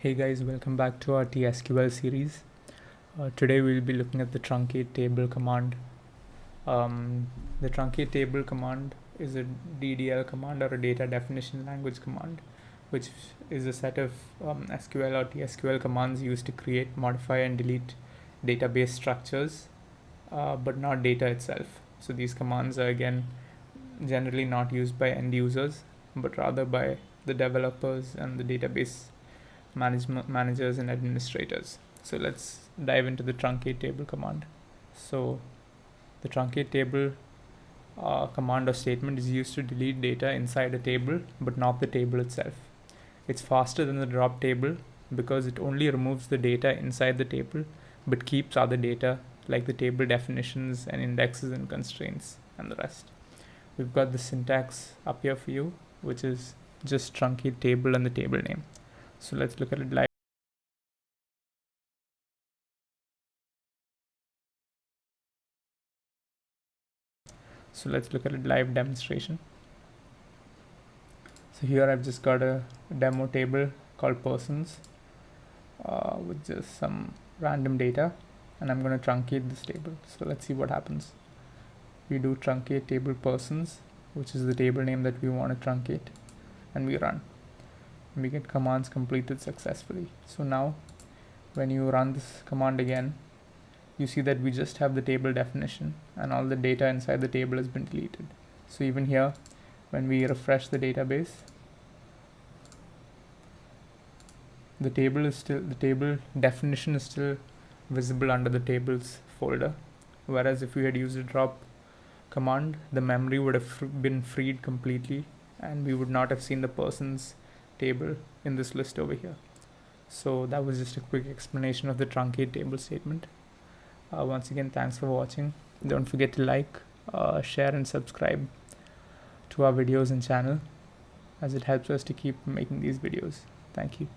Hey guys, welcome back to our TSQL series. Today we'll be looking at the Truncate Table Command. The Truncate Table Command is a DDL command, or a data definition language command, which is a set of SQL or TSQL commands used to create, modify and delete database structures, but not data itself. So these commands are again generally not used by end users, but rather by the developers and the database managers and administrators. So let's dive into the truncate table command. So the truncate table command or statement is used to delete data inside a table, but not the table itself. It's faster than the drop table because it only removes the data inside the table, but keeps other data like the table definitions and indexes and constraints and the rest. We've got the syntax up here for you, which is just truncate table and the table name. So let's look at it live. So let's look at a live demonstration. So here I've just got a demo table called persons with just some random data, and I'm going to truncate this table. So let's see what happens. We do truncate table persons, which is the table name that we want to truncate, and we run. We get commands completed successfully. So now when you run this command again, you see that we just have the table definition and all the data inside the table has been deleted. So even here, when we refresh the database, the table definition is still visible under the tables folder. Whereas if we had used a drop command, the memory would have been freed completely and we would not have seen the persons table in this list over here. So that was just a quick explanation of the truncate table statement. Once again, thanks for watching. Don't forget to like, share and subscribe to our videos and channel, as it helps us to keep making these videos. Thank you.